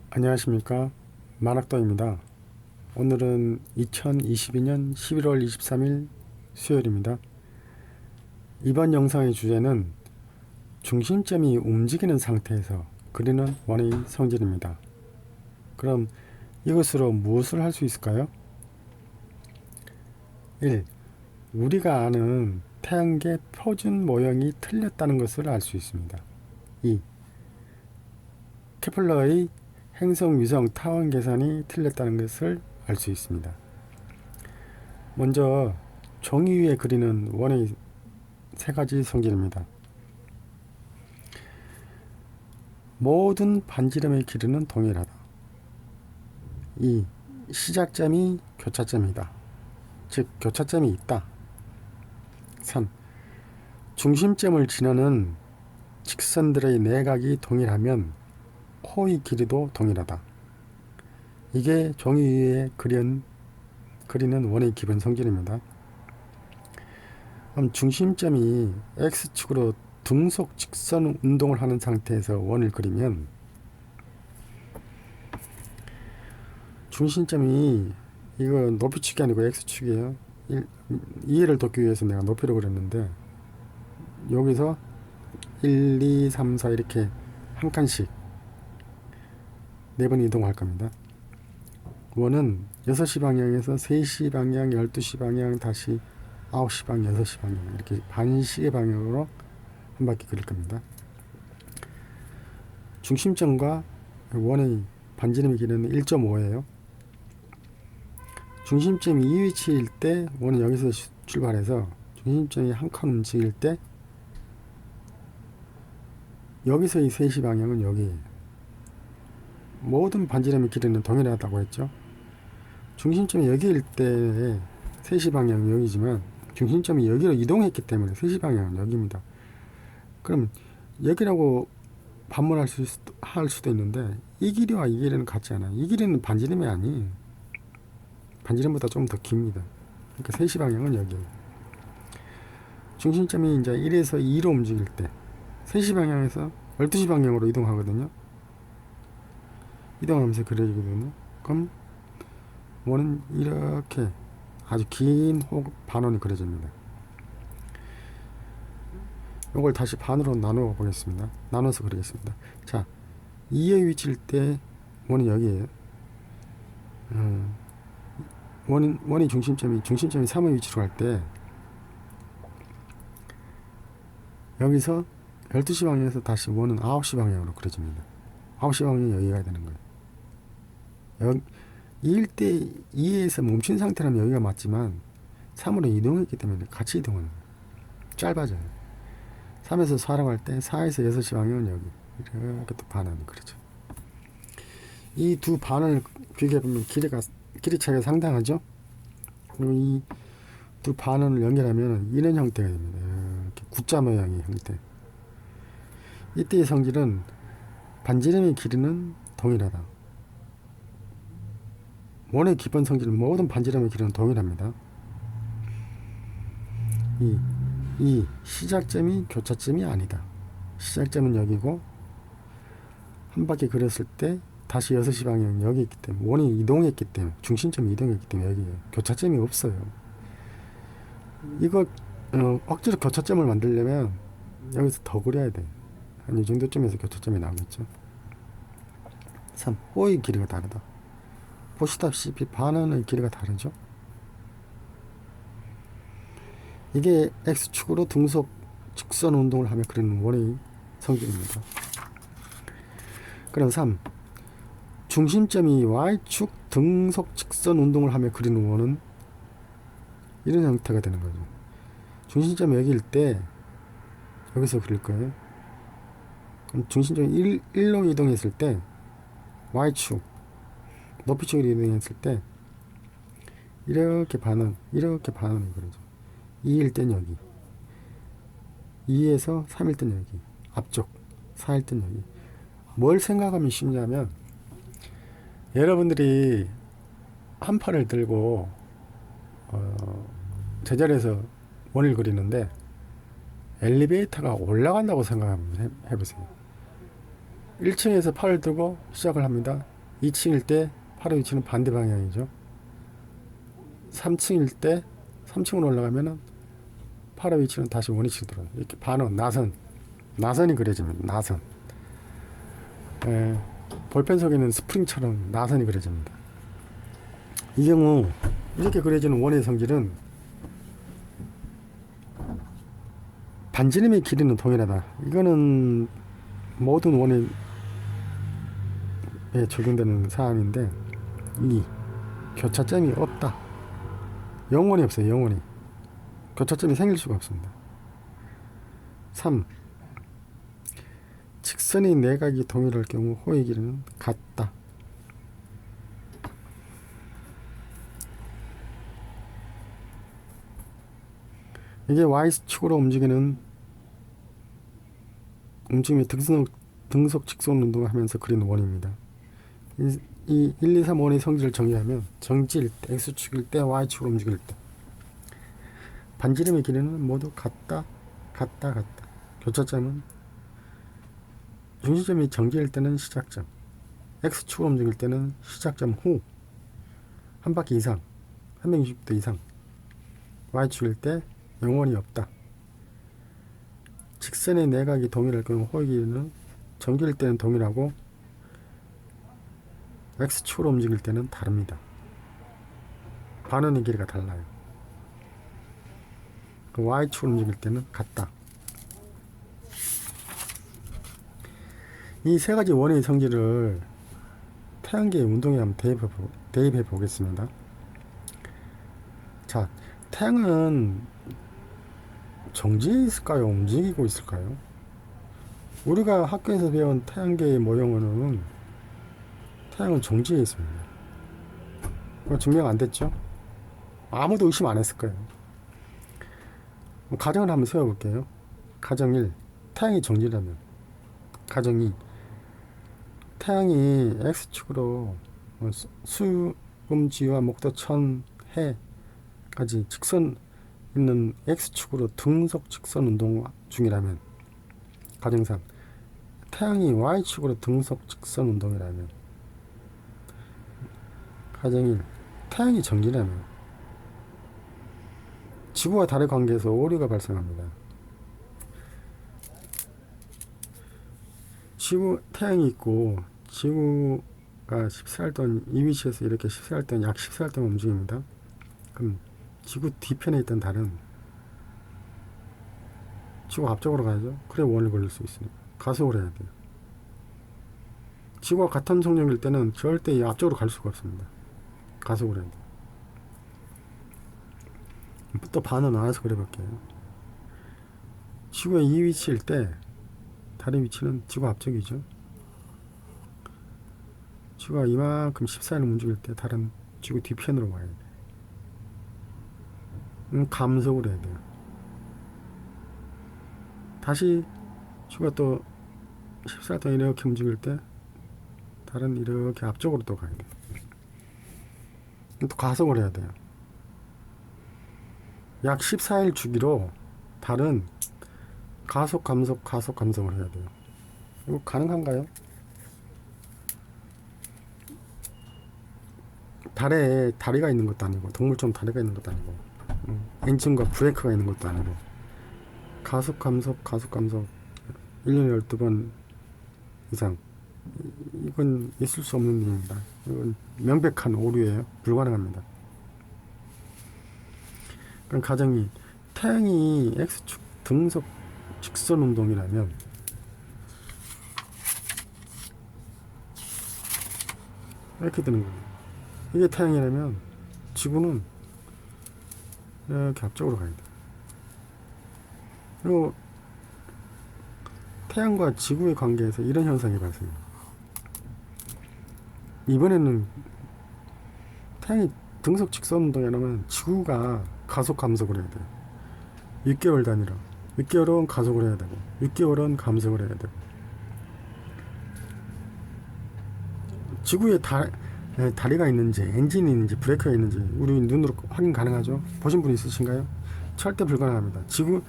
안녕하십니까, 만학도입니다. 오늘은 2022년 11월 23일 수요일입니다. 이번 영상의 주제는 중심점이 움직이는 상태에서 그리는 원의 성질입니다. 그럼 이것으로 무엇을 할 수 있을까요? 1. 우리가 아는 태양계 표준 모형이 틀렸다는 것을 알 수 있습니다. 2. 케플러의 행성 위성 타원 계산이 틀렸다는 것을 알 수 있습니다. 먼저 종이 위에 그리는 원의 세 가지 성질입니다. 모든 반지름의 길이는 동일하다. 2. 시작점이 교차점이다. 즉 교차점이 있다. 3. 중심점을 지나는 직선들의 내각이 동일하면 코의 길이도 동일하다. 이게 종이 위에 그리는 원의 기본 성질입니다. 그럼 중심점이 X축으로 등속 직선 운동을 하는 상태에서 원을 그리면 중심점이 이거 높이축이 아니고 X축이에요. 이해를 돕기 위해서 내가 높이로 그렸는데 여기서 1, 2, 3, 4 이렇게 한 칸씩 4번 이동할 겁니다. 원은 6시 방향에서 3시 방향, 12시 방향, 다시 9시 방향, 6시 방향 이렇게 반시계 방향으로 한 바퀴 그릴 겁니다. 중심점과 원의 반지름의 길이는 1.5예요. 중심점이 이 위치일 때 원은 여기서 출발해서 중심점이 한 칸 움직일 때 여기서 이 3시 방향은 여기에요. 모든 반지름의 길이는 동일하다고 했죠. 중심점이 여기일 때 3시 방향은 여기지만 중심점이 여기로 이동했기 때문에 3시 방향은 여기입니다. 그럼 여기라고 반문할 수도 있는데 이 길이와 이 길이는 같지 않아요. 이 길이는 반지름이 아니에요. 반지름보다 좀 더 깁니다. 그러니까 3시 방향은 여기에요. 중심점이 이제 1에서 2로 움직일 때 3시 방향에서 12시 방향으로 이동하거든요. 이동하면서 그려지거든요. 그럼 원은 이렇게 아주 긴 반원이 그려집니다. 이걸 다시 반으로 나누어 보겠습니다. 나눠서 그리겠습니다. 자, 2의 위치일 때 원은 여기에요. 원이 중심점이 3의 위치로 갈 때 여기서 12시 방향에서 다시 원은 9시 방향으로 그려집니다. 9시 방향이 여기 가야 되는 거예요. 2일 때 2에서 멈춘 상태라면 여기가 맞지만 3으로 이동했기 때문에 같이 이동하는 거예요. 짧아져요. 3에서 4라고 할 때 4에서 6시 방향은 여기 이렇게 또 반환을 그리죠. 이 두 반을 비교해보면 길이 차이가 상당하죠. 그리고 이 두 반원을 연결하면 이런 형태가 됩니다. 이렇게 X자 모양의 형태. 이때의 성질은 반지름의 길이는 동일하다. 원의 기본 성질은 모든 반지름의 길이는 동일합니다. 이 시작점이 교차점이 아니다. 시작점은 여기고 한 바퀴 그렸을 때 다시 6시 방향은 여기 있기 때문에 원이 이동했기 때문에 중심점이 이동했기 때문에 여기에 교차점이 없어요. 이거 억지로 교차점을 만들려면 여기서 더 그려야 돼. 한 이 정도쯤에서 교차점이 나오겠죠. 3. 호의 길이가 다르다. 보시다시피 반원의 길이가 다르죠. 이게 X축으로 등속 직선 운동을 하며 그리는 원의 성질입니다. 그럼 3. 중심점이 Y축 등속 직선 운동을 하며 그리는 원은 이런 형태가 되는 거죠. 중심점이 여기일 때 여기서 그릴 거예요. 그럼 중심점이 1로 이동했을 때 Y축 높이축으로 이동했을 때 이렇게 반원을 그리죠. 2일 땐 여기, 2에서 3일 땐 여기, 앞쪽 4일 땐 여기. 뭘 생각하면 쉽냐면 여러분들이 한 팔을 들고 제자리에서 원을 그리는데 엘리베이터가 올라간다고 생각하면 해보세요. 1층에서 팔을 들고 시작을 합니다. 2층일 때 8의 위치는 반대 방향이죠. 3층일 때 3층으로 올라가면은 8의 위치는 다시 원위치로 들어요. 이렇게 반원, 나선이 그려집니다. 나선. 볼펜 속에는 스프링처럼 나선이 그려집니다. 이 경우 이렇게 그려지는 원의 성질은 반지름의 길이는 동일하다. 이거는 모든 원에 적용되는 사항인데, 이 교차점이 없다. 영원히 없어요. 영원히 교차점이 생길 수가 없습니다. 3. 직선의 내각이 동일할 경우 호의 길이는 같다. 이게 Y축으로 움직임의 등속 직선 운동을 하면서 그린 원입니다. 이 1, 2, 3 원의 성질을 정의하면 정지일 때, X축일 때, Y축으로 움직일 때 반지름의 길이는 모두 같다. 교차점은 중심점이 정지일 때는 시작점, X축으로 움직일 때는 시작점 후 한 바퀴 이상, 360도 이상, Y축일 때 영원히 없다. 직선의 내각이 동일할 경우 호의 길이는 정지일 때는 동일하고 X축으로 움직일 때는 다릅니다. 반원의 길이가 달라요. Y축으로 움직일 때는 같다. 이 세 가지 원의 성질을 태양계의 운동에 한번 대입해 보겠습니다. 자, 태양은 정지해 있을까요? 움직이고 있을까요? 우리가 학교에서 배운 태양계의 모형으로는 태양은 정지해 있습니다. 그거 증명 안 됐죠? 아무도 의심 안 했을 거예요. 가정을 한번 세워볼게요. 가정 1. 태양이 정지라면. 가정 2. 태양이 X축으로 수금지와 목도 천 해까지 직선 있는 X축으로 등속 직선 운동 중이라면. 가정 3. 태양이 Y축으로 등속 직선 운동이라면. 가정 1. 태양이 정지라면 지구와 달의 관계에서 오류가 발생합니다. 태양이 있고 지구가 14일 동안 이 위치에서 이렇게 14일 동안 약 14일 동안 움직입니다. 그럼 지구 뒤편에 있던 달은 지구 앞쪽으로 가야죠. 그래 원을 걸릴 수 있으니까 가속을 해야 돼요. 지구와 같은 속력일 때는 절대 이 앞쪽으로 갈 수가 없습니다. 가속을 해야 돼요. 또 반을 나눠서 그려볼게요. 지구의 이 위치일 때 달의 위치는 지구 앞쪽이죠. 지구가 이만큼 14일 움직일 때 달은 지구 뒤편으로 와야 돼요. 감속을 해야 돼요. 다시 지구가 또 14일 동안 이렇게 움직일 때 달은 이렇게 앞쪽으로 또 가야 돼요. 또 가속을 해야 돼요. 약 14일 주기로 달은 가속 감속을 해야 돼요. 이거 가능한가요? 달에 다리가 있는 것도 아니고 동물처럼 다리가 있는 것도 아니고 엔진과 브레이크가 있는 것도 아니고 가속 감속 1년에 12번 이상, 이건 있을 수 없는 일입니다. 이건 명백한 오류예요. 불가능합니다. 그럼 가정이 태양이 X축 등속 직선 운동이라면 이렇게 되는 거예요. 이게 태양이라면 지구는 이렇게 앞쪽으로 가야 돼요. 그리고 태양과 지구의 관계에서 이런 현상이 발생해요. 이번에는 태양이 등속 직선 운동이라면 지구가 가속 감속을 해야 돼요. 6개월 단위로 6개월은 가속을 해야 되고 6개월은 감속을 해야 되고, 지구에 다리가 있는지 엔진이 있는지 브레이크가 있는지 우리 눈으로 확인 가능하죠? 보신 분 있으신가요? 절대 불가능합니다. 지구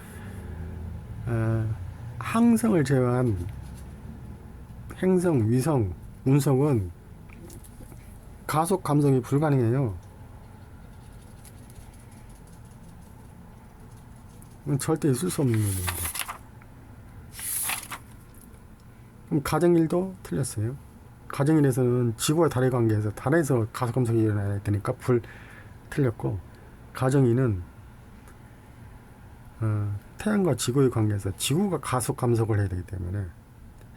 항성을 제외한 행성, 위성, 운석은 가속 감속이 불가능해요. 이건 절대 있을 수 없는 일입니다. 그럼 가정일도 틀렸어요. 가정일에서는 지구와 달의 관계에서 달에서 가속 감속이 일어나야 되니까 틀렸고, 가정이는 태양과 지구의 관계에서 지구가 가속 감속을 해야 되기 때문에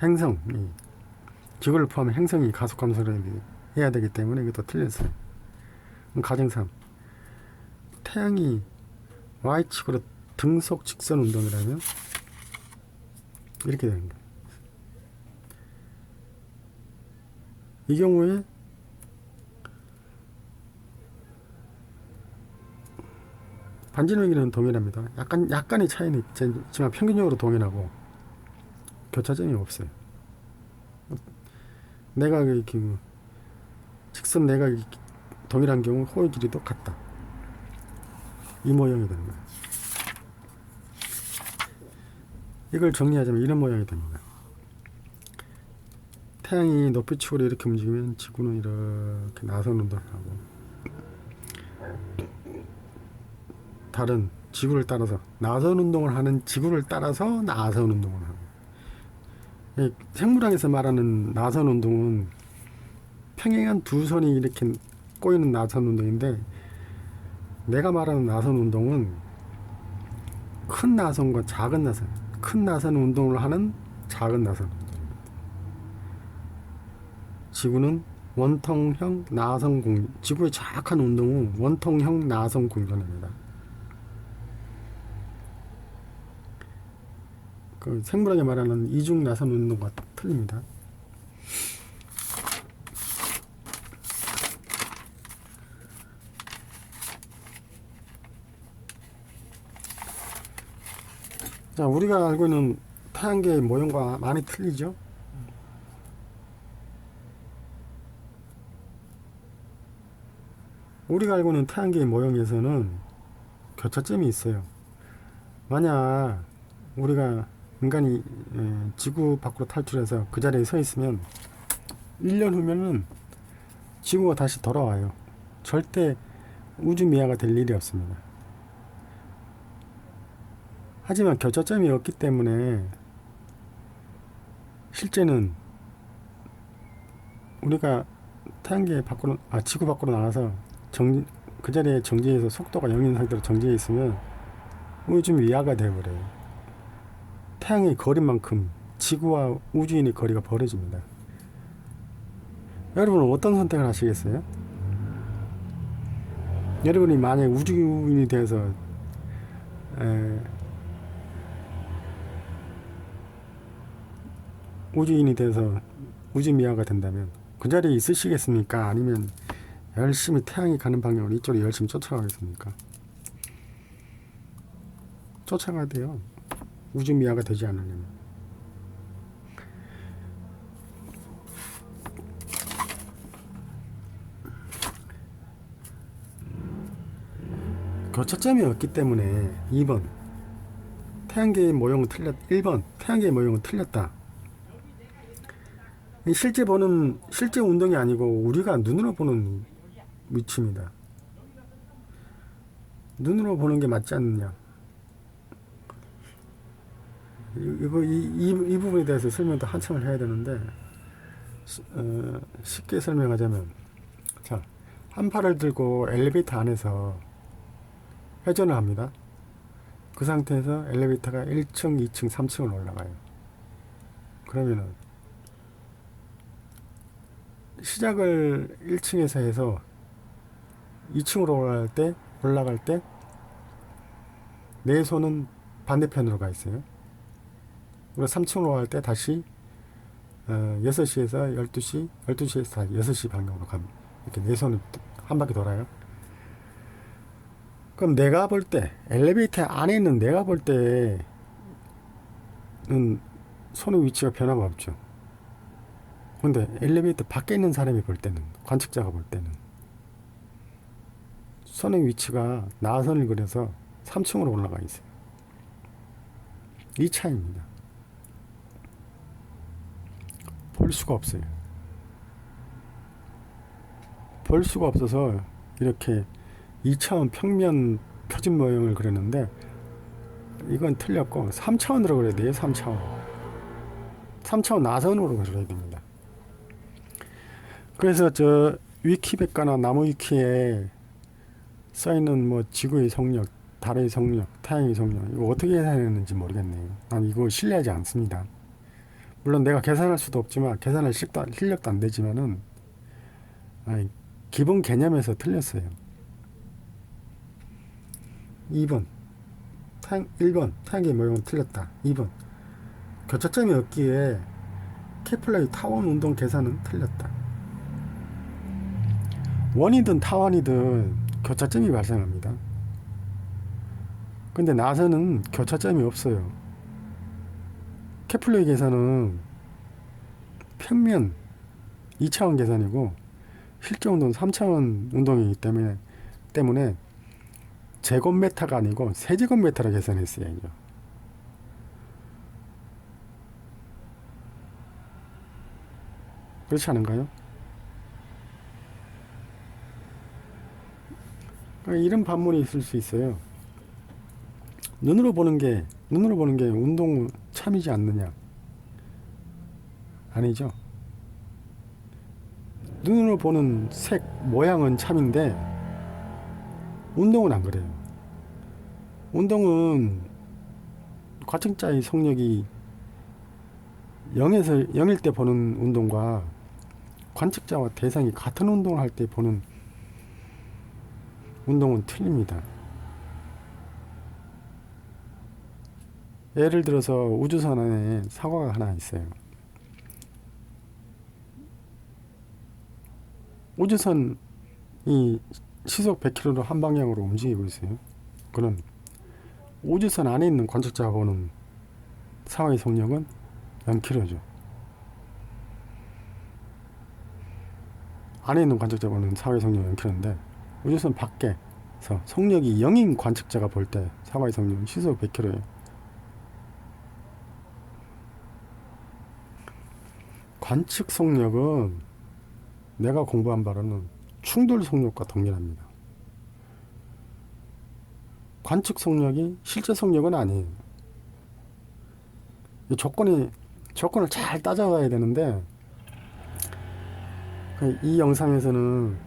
행성이, 지구를 포함한 행성이 가속 감속을 해야 되기 때문에 이것도 틀렸어요. 가정 3, 태양이 Y축으로 등속 직선 운동이라면 이렇게 되는 거예요. 이 경우에 반지름기는 동일합니다. 약간의 차이는 있지만 평균적으로 동일하고 교차점이 없어요. 내각의 경우, 직선 내각이 동일한 경우 호의 길이도 같다. 이 모양이 되는 거예요. 이걸 정리하자면 이런 모양이 됩니다. 태양이 높이축으로 이렇게 움직이면 지구는 이렇게 나선 운동을 하고, 달은 지구를 따라서 나선 운동을 하는 지구를 따라서 나선 운동을 하고, 생물학에서 말하는 나선 운동은 평행한 두 선이 이렇게 꼬이는 나선 운동인데, 내가 말하는 나선 운동은 큰 나선과 작은 나선, 큰 나선 운동을 하는 작은 나선 운동입니다. 지구는 원통형 나선 공전, 지구의 정확한 운동은 원통형 나선 공전입니다. 그 생물학에 말하는 이중 나선 운동과 틀립니다. 자, 우리가 알고 있는 태양계의 모형과 많이 틀리죠? 우리가 알고 있는 태양계의 모형에서는 교차점이 있어요. 만약 우리가 인간이 지구 밖으로 탈출해서 그 자리에 서 있으면 1년 후면은 지구가 다시 돌아와요. 절대 우주 미화가 될 일이 없습니다. 하지만 교차점이 없기 때문에 실제는 우리가 태양계 밖으로, 지구 밖으로 나가서 그 자리에 정지해서 속도가 0인 상태로 정지해 있으면 우주 미화가 되어버려요. 태양의 거리만큼 지구와 우주인의 거리가 벌어집니다. 여러분은 어떤 선택을 하시겠어요? 여러분이 만약 우주인이 되어서 우주 미화가 된다면 그 자리에 있으시겠습니까? 아니면 열심히 태양이 가는 방향으로 이쪽으로 열심히 쫓아가겠습니까? 쫓아가야 돼요. 우주 미화가 되지 않으려면. 교차점이 없기 때문에 2번 태양계의 모형은 1번 태양계의 모형은 틀렸다. 실제 운동이 아니고 우리가 눈으로 보는 위치입니다. 눈으로 보는 게 맞지 않느냐. 이 부분에 대해서 설명도 한참을 해야 되는데, 쉽게 설명하자면, 자, 한 팔을 들고 엘리베이터 안에서 회전을 합니다. 그 상태에서 엘리베이터가 1층, 2층, 3층을 올라가요. 그러면은 시작을 1층에서 해서 2층으로 올라갈 때 내 손은 반대편으로 가 있어요. 그리고 3층으로 갈 때 다시 6시에서 12시, 12시에서 다시 6시 방향으로 갑니다. 이렇게 내 손을 한 바퀴 돌아요. 그럼 내가 볼 때, 엘리베이터 안에 있는 내가 볼 때는 손의 위치가 변화가 없죠. 근데 엘리베이터 밖에 있는 사람이 볼 때는, 관측자가 볼 때는 손의 위치가 나선을 그려서 3층으로 올라가 있어요. 이 차이입니다. 볼 수가 없어요. 볼 수가 없어서 이렇게 2차원 평면 표준 모형을 그렸는데 이건 틀렸고 3차원으로 그려야 돼요. 3차원 나선으로 그려야 됩니다. 그래서 저 위키백과나 나무위키에 써있는 뭐 지구의 속력, 달의 속력, 태양의 속력 이거 어떻게 계산했는지 모르겠네요. 난 이거 신뢰하지 않습니다. 물론 내가 계산할 수도 없지만 계산할 실력도 안 되지만은 기본 개념에서 틀렸어요. 2번 1번 태양계 모형은 틀렸다. 2번 교차점이 없기에 케플러의 타원 운동 계산은 틀렸다. 원이든 타원이든 교차점이 발생합니다. 근데 나사는 교차점이 없어요. 케플러의 계산은 평면 2차원 계산이고 실제 운동은 3차원 운동이기 때문에 제곱메타가 아니고 세제곱메타로 계산했어요. 그렇지 않은가요? 이런 반문이 있을 수 있어요. 눈으로 보는 게 운동 참이지 않느냐? 아니죠. 눈으로 보는 색, 모양은 참인데 운동은 안 그래요. 운동은 과청자의 속력이 0일 때 보는 운동과 관측자와 대상이 같은 운동을 할 때 보는 운동은 틀립니다. 예를 들어서 우주선 안에 사과가 하나 있어요. 우주선이 시속 100km로 한 방향으로 움직이고 있어요. 그는 우주선 안에 있는 관측자가 보는 사과의 속력은 0km죠. 안에 있는 관측자가 보는 사과의 속력은 0km인데 우주선 밖에서 속력이 0인 관측자가 볼 때 사과의 속력은 시속 100km예요. 관측 속력은 내가 공부한 바로는 충돌 속력과 동일합니다. 관측 속력이 실제 속력은 아니에요. 조건을 잘 따져봐야 되는데 이 영상에서는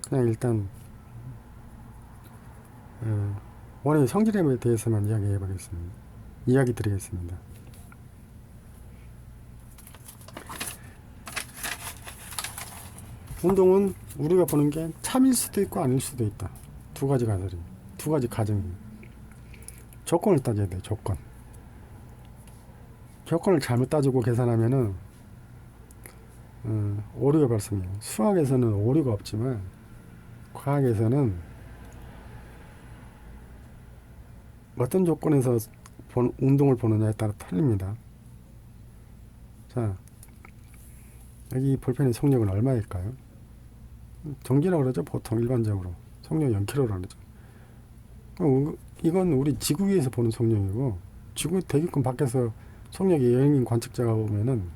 그냥 일단 원의 성질에 대해서만 이야기 드리겠습니다. 운동은 우리가 보는 게 참일 수도 있고 아닐 수도 있다. 두 가지 가정이. 조건을 따져야 돼. 조건을 잘못 따지고 계산하면은 오류가 발생해요. 수학에서는 오류가 없지만 과학에서는 어떤 조건에서 운동을 보느냐에 따라 틀립니다. 자, 여기 볼펜의 속력은 얼마일까요? 전기라고 그러죠. 보통 일반적으로 속력 0km라고 그러죠. 이건 우리 지구 위에서 보는 속력이고 지구 대기권 밖에서 속력이 0인 관측자가 보면은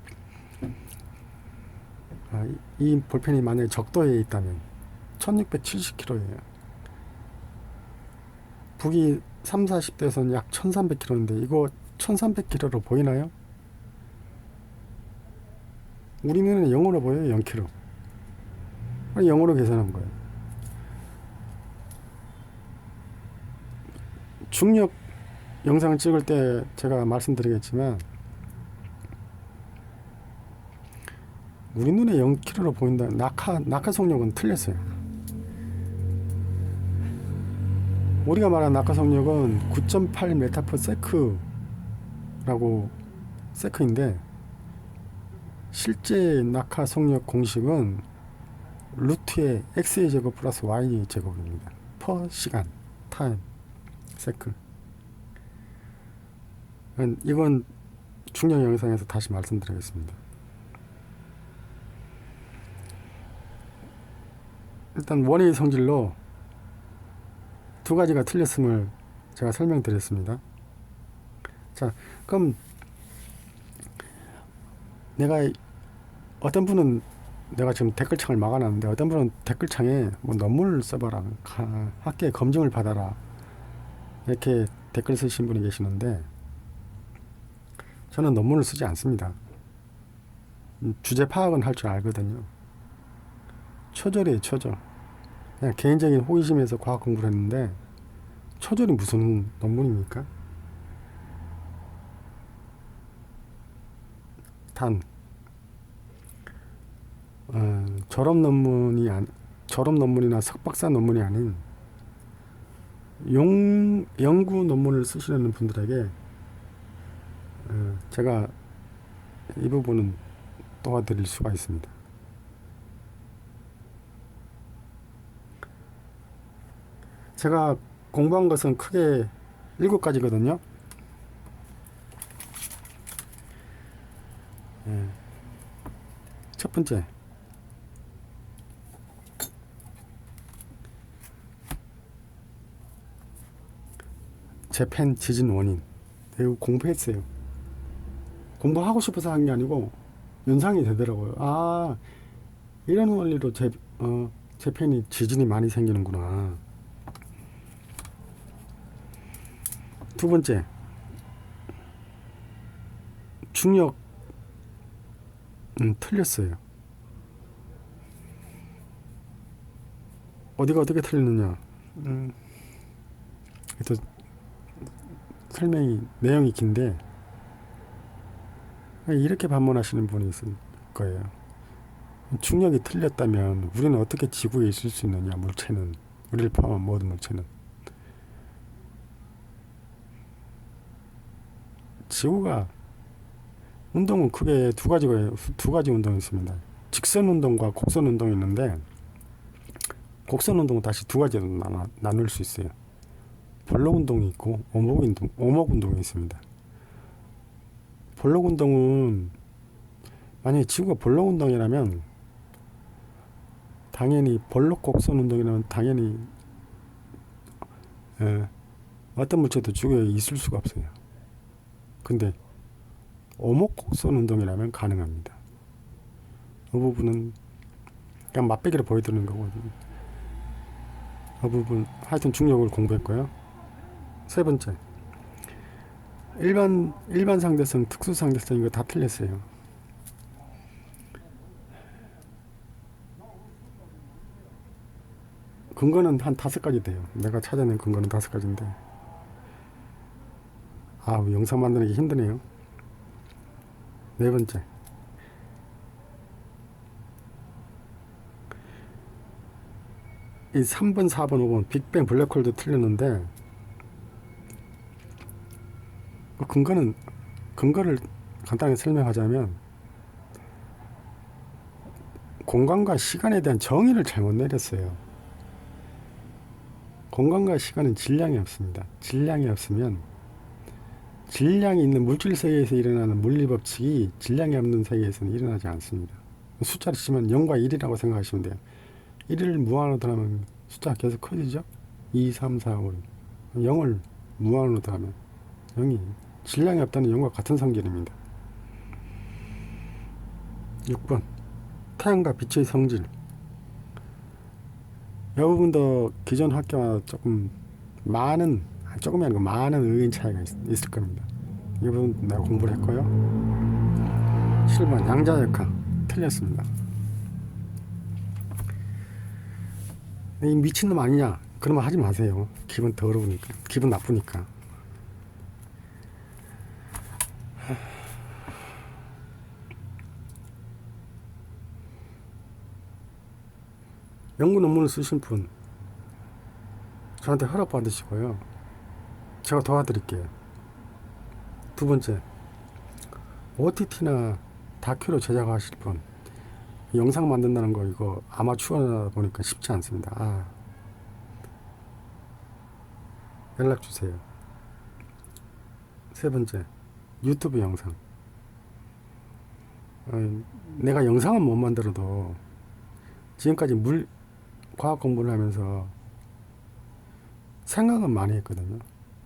이 볼펜이 만약에 적도에 있다면 1670km예요. 북위 30-40도에서는 약 1300km인데 이거 1300km로 보이나요? 우리 눈에는 0으로 보여요. 0km. 0으로 계산한 거예요. 중력 영상을 찍을 때 제가 말씀드리겠지만 우리 눈에 0km로 보인다. 낙하 속력은 틀렸어요. 우리가 말하는 낙하 속력은 9.8m/s라고 세크인데 실제 낙하 속력 공식은 루트의 x의 제곱 플러스 y의 제곱입니다. per 시간, 타임, 세크. 이건 중력 영상에서 다시 말씀드리겠습니다. 일단 원의 성질로 두 가지가 틀렸음을 제가 설명드렸습니다. 자, 그럼 내가 어떤 분은 내가 지금 댓글창을 막아놨는데 어떤 분은 댓글창에 뭐 논문을 써봐라, 학계 검증을 받아라, 이렇게 댓글 쓰신 분이 계시는데 저는 논문을 쓰지 않습니다. 주제 파악은 할 줄 알거든요. 초절이에요, 초절. 그냥 개인적인 호기심에서 과학 공부를 했는데 초절이 무슨 논문입니까? 단 졸업 논문이나 석박사 논문이 아닌 연구 논문을 쓰시려는 분들에게 제가 이 부분은 도와드릴 수가 있습니다. 제가 공부한 것은 크게 7가지거든요. 첫 번째, 재팬 지진 원인. 이거 공부했어요. 공부하고 싶어서 한 게 아니고 연상이 되더라고요. 아, 이런 원리로 재팬이 지진이 많이 생기는구나. 두 번째, 중력 틀렸어요. 어디가 어떻게 틀리느냐. 또 설명이 내용이 긴데 이렇게 반문하시는 분이 있을 거예요. 중력이 틀렸다면 우리는 어떻게 지구에 있을 수 있느냐, 물체는, 우리를 포함한 모든 물체는. 지구가 운동은 크게 두 가지 운동이 있습니다. 직선 운동과 곡선 운동이 있는데 곡선 운동은 다시 두 가지로 나눌 수 있어요. 볼록 운동이 있고 오목 운동이 있습니다. 볼록 운동은 만약에 지구가 볼록 운동이라면 당연히 볼록 곡선 운동이라면 당연히 어떤 물체도 지구에 있을 수가 없어요. 근데 오목 곡선 운동이라면 가능합니다. 그 부분은 그냥 맛배기로 보여드리는 거거든요. 그 부분 하여튼 중력을 공부했고요. 세 번째, 일반 상대성, 특수 상대성, 이거 다 틀렸어요. 근거는 한 5가지 돼요. 내가 찾아낸 근거는 5가지인데 영상 만드는 게 힘드네요. 네 번째, 이 3번, 4번, 5번 빅뱅 블랙홀도 틀렸는데 근거를 간단하게 설명하자면 공간과 시간에 대한 정의를 잘못 내렸어요. 공간과 시간은 질량이 없습니다. 질량이 없으면 질량이 있는 물질 세계에서 일어나는 물리법칙이 질량이 없는 세계에서는 일어나지 않습니다. 숫자를 치면 0과 1이라고 생각하시면 돼요. 1을 무한으로 더하면 숫자가 계속 커지죠. 2, 3, 4, 5, 0을 무한으로 더하면 0이 질량이 없다는 0과 같은 성질입니다. 6번, 태양과 빛의 성질. 이 부분도 기존 학교와 조금이 아니고 많은 의견 차이가 있을 겁니다. 이 부분 내가 공부를 했고요. 7번, 양자역학 틀렸습니다. 이 미친놈 아니냐? 그러면 하지 마세요. 기분 더러우니까, 기분 나쁘니까. 연구 논문을 쓰신 분 저한테 허락 받으시고요. 제가 도와드릴게요. 두 번째, OTT나 다큐로 제작하실 분, 영상 만든다는 거 이거 아마추어다 보니까 쉽지 않습니다. 연락 주세요. 세 번째, 유튜브 영상. 내가 영상은 못 만들어도 지금까지 과학 공부를 하면서 생각은 많이 했거든요.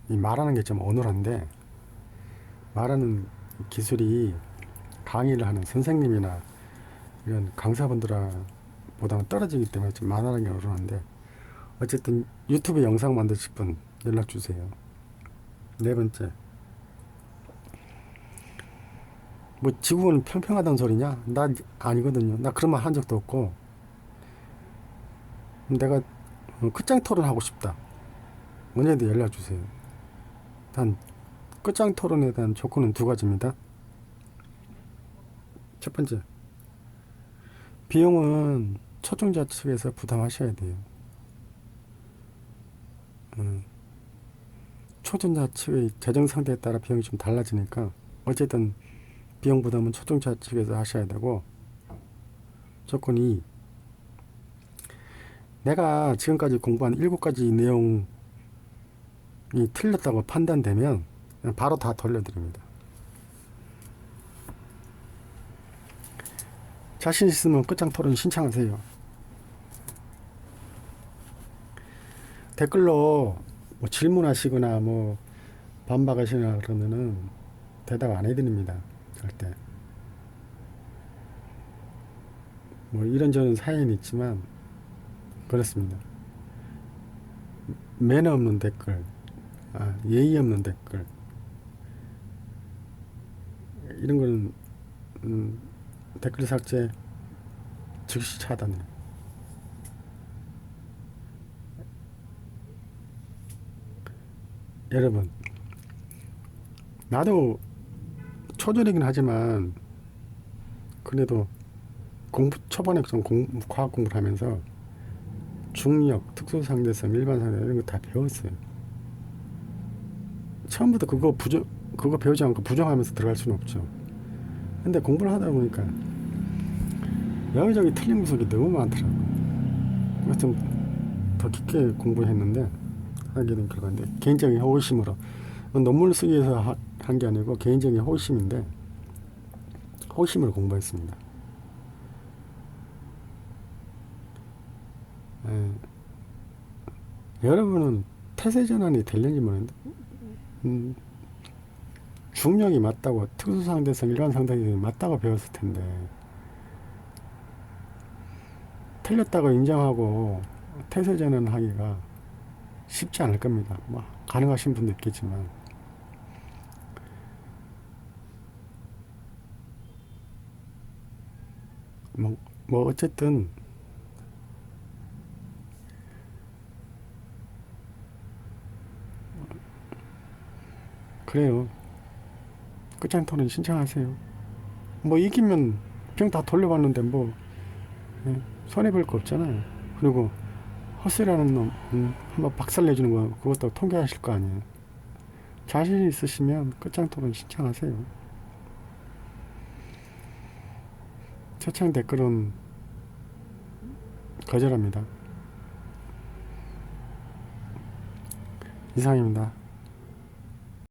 이 말하는 게 좀 어눌한데 말하는 기술이 강의를 하는 선생님이나 이런 강사분들보다는 떨어지기 때문에 좀 만나는 게 어려운데, 어쨌든 유튜브 영상 만드실 분 연락 주세요. 네 번째, 뭐 지구는 평평하다는 소리냐? 나 아니거든요. 나 그런 말 한 적도 없고, 내가 끝장 토론 하고 싶다. 언제든 연락 주세요. 단 끝장 토론에 대한 조건은 두 가지입니다. 첫 번째, 비용은 초청자 측에서 부담하셔야 돼요. 초청자 측의 재정 상태에 따라 비용이 좀 달라지니까 어쨌든 비용 부담은 초청자 측에서 하셔야 되고, 조건 2, 내가 지금까지 공부한 7가지 내용이 틀렸다고 판단되면 바로 다 돌려드립니다. 자신 있으면 끝장 토론 신청하세요. 댓글로 뭐 질문하시거나 뭐 반박하시거나 그러면은 대답 안 해드립니다. 절대. 뭐 이런저런 사연이 있지만 그렇습니다. 매너 없는 댓글, 예의 없는 댓글, 이런 거는 댓글 삭제, 즉시 차단해요. 여러분, 나도 초졸이긴 하지만 그래도 초반에 좀 과학 공부를 하면서 중력, 특수상대성, 일반상대성 이런 거 다 배웠어요. 처음부터 그거 배우지 않고 부정하면서 들어갈 수는 없죠. 근데 공부를 하다 보니까 여기저기 틀린 구석이 너무 많더라고요. 좀 더 깊게 공부했는데 하게 된 결과인데, 개인적인 호기심으로, 논문을 쓰기 위해서 한 게 아니고 개인적인 호기심인데 호기심으로 공부했습니다. 여러분은 태세전환이 되려는지 모르는데 중력이 맞다고, 특수상대성, 일반상대성이 맞다고 배웠을 텐데 틀렸다고 인정하고 태세전환 하기가 쉽지 않을 겁니다. 뭐 가능하신 분도 있겠지만, 뭐 어쨌든 그래요. 끝장 토론 신청하세요. 뭐 이기면 병 다 돌려봤는데 뭐 손해볼 거 없잖아요. 그리고 허스라는 놈 한번 박살내주는 거, 그것도 통계하실 거 아니에요. 자신 있으시면 끝장 토론 신청하세요. 초창 댓글은 거절합니다. 이상입니다.